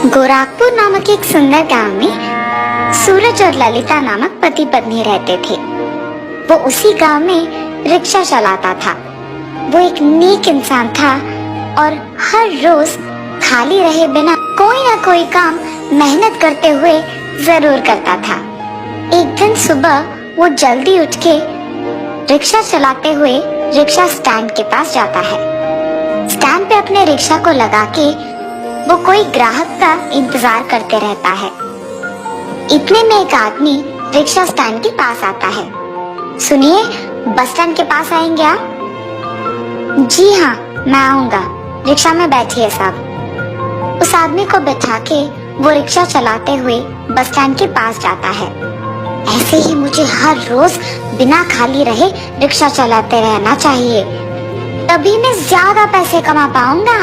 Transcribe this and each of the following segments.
गोरखपुर नामक एक सुंदर गांव में सूरज और ललिता नामक पति पत्नी रहते थे। वो उसी गांव में रिक्शा चलाता था। वो एक नेक इंसान था और हर रोज खाली रहे बिना कोई ना कोई काम मेहनत करते हुए जरूर करता था। एक दिन सुबह वो जल्दी उठ के रिक्शा चलाते हुए रिक्शा स्टैंड के पास जाता है। स्टैंड पे अपने रिक्शा को लगा के वो कोई ग्राहक का इंतजार करते रहता है। इतने में एक आदमी रिक्शा स्टैंड के पास आता है। सुनिए, बस स्टैंड के पास आएंगे आप? जी हाँ, मैं आऊंगा, रिक्शा में बैठिए साहब। उस आदमी को बैठा के वो रिक्शा चलाते हुए बस स्टैंड के पास जाता है। ऐसे ही मुझे हर रोज बिना खाली रहे रिक्शा चलाते रहना चाहिए, तभी मैं ज्यादा पैसे कमा पाऊंगा।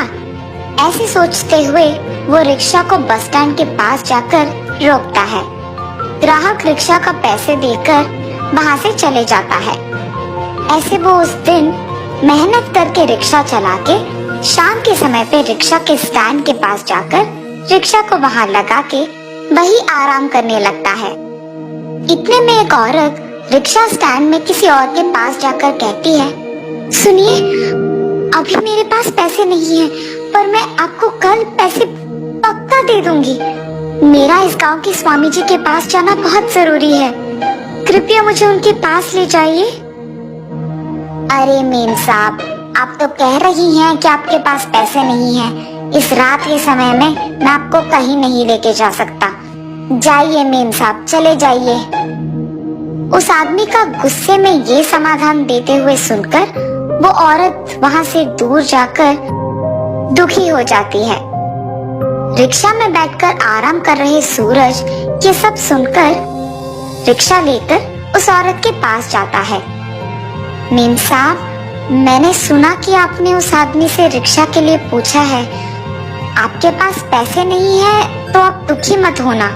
ऐसे सोचते हुए वो रिक्शा को बस स्टैंड के पास जाकर रोकता है। ग्राहक रिक्शा का पैसे देकर वहां से चले जाता है। ऐसे वो उस दिन मेहनत करके रिक्शा चला के शाम के समय पे रिक्शा के स्टैंड के पास जाकर रिक्शा को वहां लगा के वही आराम करने लगता है। इतने में एक औरत रिक्शा स्टैंड में किसी और के पास जाकर कहती है, सुनिए, अभी मेरे पास पैसे नहीं है, पर मैं आपको कल पैसे पक्का दे दूंगी। मेरा इस गांव के स्वामी जी के पास जाना बहुत जरूरी है, कृपया मुझे उनके पास ले जाइए। अरे मेम साहब, आप तो कह रही हैं कि आपके पास पैसे नहीं हैं। इस रात के समय में मैं आपको कहीं नहीं लेके जा सकता। जाइए मेम साहब, चले जाइए। उस आदमी का गुस्से में ये समाधान देते हुए सुनकर वो औरत वहां से दूर जाकर दुखी हो जाती है। रिक्शा में बैठकर आराम कर रहे सूरज ये सब सुनकर रिक्शा लेकर उस औरत के पास जाता है। मेम साहब, मैंने सुना कि आपने उस आदमी से रिक्शा के लिए पूछा है। आपके पास पैसे नहीं है तो आप दुखी मत होना,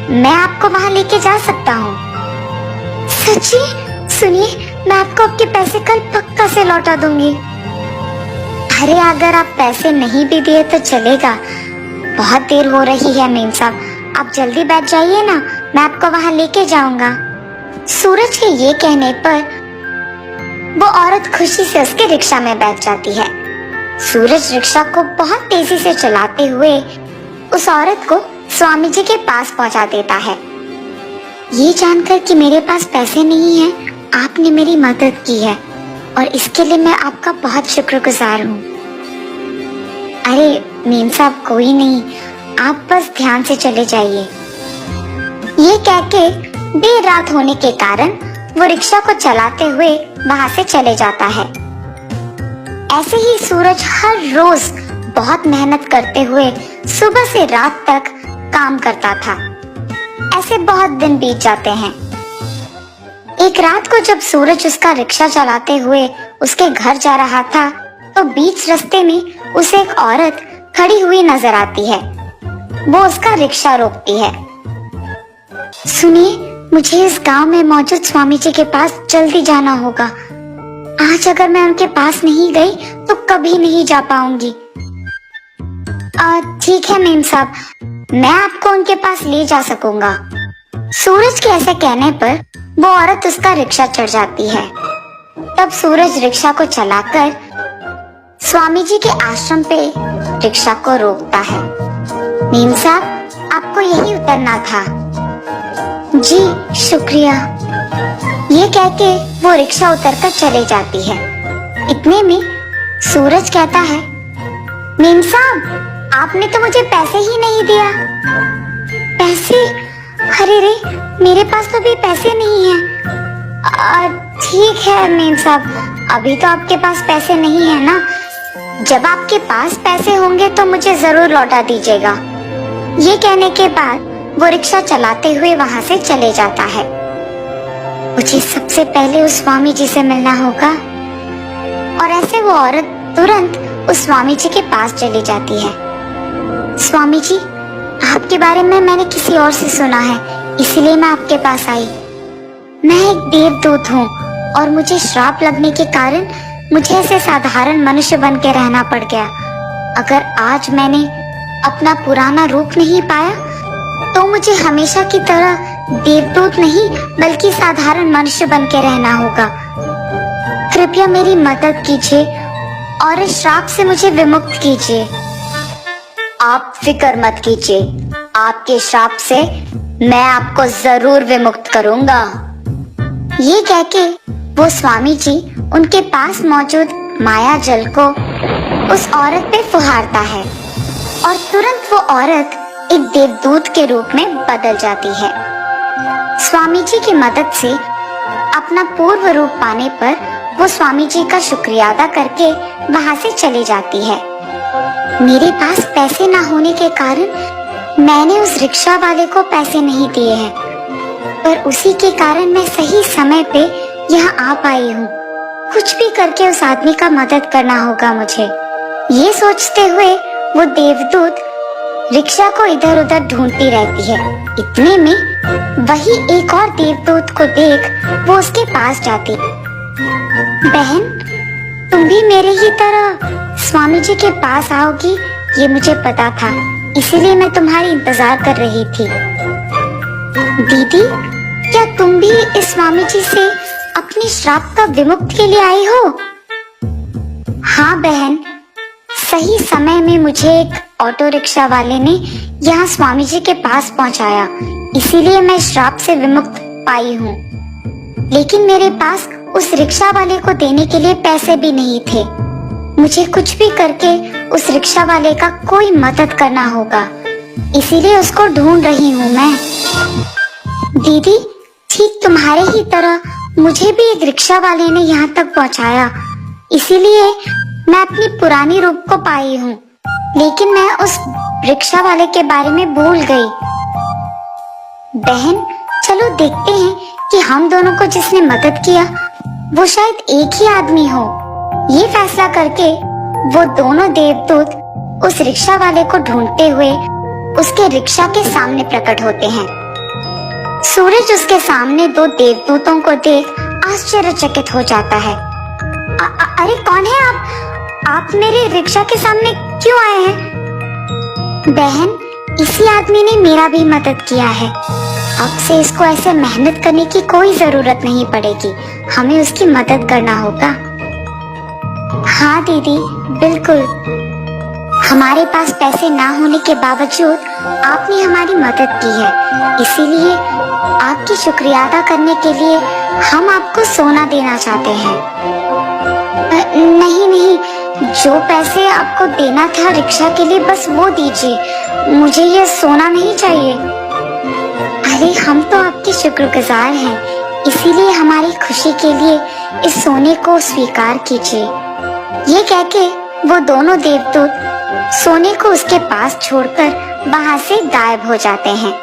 मैं आपको वहां लेके जा सकता हूँ। सच्ची? सुनिए, मैं आपको आपके पैसे कल पक्का से लौटा दूंगी। अरे अगर आप पैसे नहीं भी दिए तो चलेगा, बहुत देर हो रही है मेम साहब, आप जल्दी बैठ जाइए ना, मैं आपको वहां लेके जाऊंगा। सूरज के ये कहने पर वो औरत खुशी से उसके रिक्शा में बैठ जाती है। सूरज रिक्शा को बहुत तेजी से चलाते हुए उस औरत को स्वामी जी के पास पहुंचा देता है। ये जानकर कि मेरे पास पैसे नहीं है, आपने मेरी मदद की है और इसके लिए मैं आपका बहुत शुक्रगुजार हूँ। अरे मेम साहब, कोई नहीं, आप बस ध्यान से चले जाइए। ये कह के देर रात होने के कारण वो रिक्शा को चलाते हुए वहां से चले जाता है। ऐसे ही सूरज हर रोज बहुत मेहनत करते हुए सुबह से रात तक काम करता था। ऐसे बहुत दिन बीत जाते हैं। एक रात को जब सूरज उसका रिक्शा चलाते हुए उसके घर जा रहा था तो बीच रास्ते में उसे एक औरत खड़ी हुई नजर आती है। वो उसका रिक्शा रोकती है। सुनिए, मुझे इस गांव में मौजूद स्वामी जी के पास जल्दी जाना होगा। आज अगर मैं उनके पास नहीं गई तो कभी नहीं जा पाऊंगी। ठीक है मेम साहब, मैं आपको उनके पास ले जा सकूंगा। सूरज के ऐसे कहने पर वो औरत उसका रिक्शा चढ़ जाती है। तब सूरज रिक्शा को चलाकर स्वामी जी के आश्रम पे रिक्शा को रोकता है। मेम साहब, आपको यही उतरना था। जी शुक्रिया। ये कह के वो रिक्शा उतरकर चले जाती है। इतने में सूरज कहता है, मेम साहब, आपने तो मुझे पैसे ही नहीं दिया। पैसे? अरे रे, मेरे पास तो भी पैसे नहीं है। ठीक है मेम साहब, अभी तो आपके पास पैसे नहीं है ना, जब आपके पास पैसे होंगे तो मुझे जरूर लौटा दीजिएगा। ये कहने के बाद वो रिक्शा चलाते हुए वहां से चले जाता है। मुझे सबसे पहले उस स्वामी जी से मिलना होगा। और ऐसे वो औरत तुरंत उस स्वामी जी के पास चली जाती है। स्वामी जी, आपके बारे में मैंने किसी और से सुना है, इसलिए मैं आपके पास आई। मैं एक देवदूत हूँ और मुझे श्राप लगने के कारण मुझे ऐसे साधारण मनुष्य बन के रहना पड़ गया। अगर आज मैंने अपना पुराना रूप नहीं पाया तो मुझे हमेशा की तरह देवदूत नहीं बल्कि साधारण मनुष्य बन के रहना होगा। कृपया मेरी मदद कीजिए और इस श्राप से मुझे विमुक्त कीजिए। आप फिक्र मत कीजिए, आपके श्राप से मैं आपको जरूर विमुक्त करूंगा। ये कहके वो स्वामी जी उनके पास मौजूद माया जल को उस औरत पे फुहारता है और तुरंत वो औरत एक देवदूत के रूप में बदल जाती है। स्वामी जी की मदद से अपना पूर्व रूप पाने पर वो स्वामी जी का शुक्रिया अदा करके वहां से चली जाती है। मेरे पास पैसे ना होने के कारण मैंने उस रिक्शा वाले को पैसे नहीं दिए हैं, पर उसी के कारण मैं सही समय पे यहाँ आ पाई हूँ। कुछ भी करके उस आदमी का मदद करना होगा मुझे। ये सोचते हुए वो देवदूत रिक्शा को इधर उधर ढूंढती रहती है। इतने में वही एक और देवदूत को देख वो उसके पास जाती। बहन, तुम भी मेरे ही तरह स्वामी जी के पास आओगी ये मुझे पता था, इसीलिए मैं तुम्हारी इंतजार कर रही थी। दीदी, क्या तुम भी इस स्वामी जी से अपने श्राप का विमुक्त के लिए आई हो? हाँ बहन, सही समय में मुझे एक ऑटो रिक्शा वाले ने यहाँ स्वामी जी के पास पहुँचाया, इसीलिए मैं श्राप से विमुक्त पाई हूँ। लेकिन मेरे पास उस रिक्शा वाले को देने के लिए पैसे भी नहीं थे। मुझे कुछ भी करके उस रिक्शा वाले का कोई मदद करना होगा, इसीलिए उसको ढूंढ रही हूँ मैं। दीदी, ठीक तुम्हारे ही तरह मुझे भी एक रिक्शा वाले ने यहाँ तक पहुँचाया, इसीलिए मैं अपनी पुरानी रूप को पाई हूँ। लेकिन मैं उस रिक्शा वाले के बारे में भूल गई। बहन, चलो देखते हैं कि हम दोनों को जिसने मदद किया वो शायद एक ही आदमी हो। ये फैसला करके वो दोनों देवदूत उस रिक्शा वाले को ढूंढते हुए उसके रिक्शा के सामने प्रकट होते हैं। सूरज उसके सामने दो देवदूतों को देख आश्चर्यचकित हो जाता है। अरे कौन है आप मेरे रिक्शा के सामने क्यों आए हैं? बहन, इसी आदमी ने मेरा भी मदद किया है। अब से इसको ऐसे मेहनत करने की कोई जरूरत नहीं पड़ेगी, हमें उसकी मदद करना होगा। हाँ दीदी, बिल्कुल। हमारे पास पैसे ना होने के बावजूद आपने हमारी मदद की है, इसीलिए आपकी शुक्रिया अदा करने के लिए हम आपको सोना देना चाहते हैं। नहीं, जो पैसे आपको देना था रिक्शा के लिए बस वो दीजिए, मुझे ये सोना नहीं चाहिए। अरे हम तो आपके शुक्रगुजार हैं, इसीलिए हमारी खुशी के लिए इस सोने को स्वीकार कीजिए। ये कहके वो दोनों देवदूत सोने को उसके पास छोड़कर वहां से गायब हो जाते हैं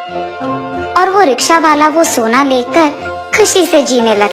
और वो रिक्शा वाला वो सोना लेकर खुशी से जीने लगता है।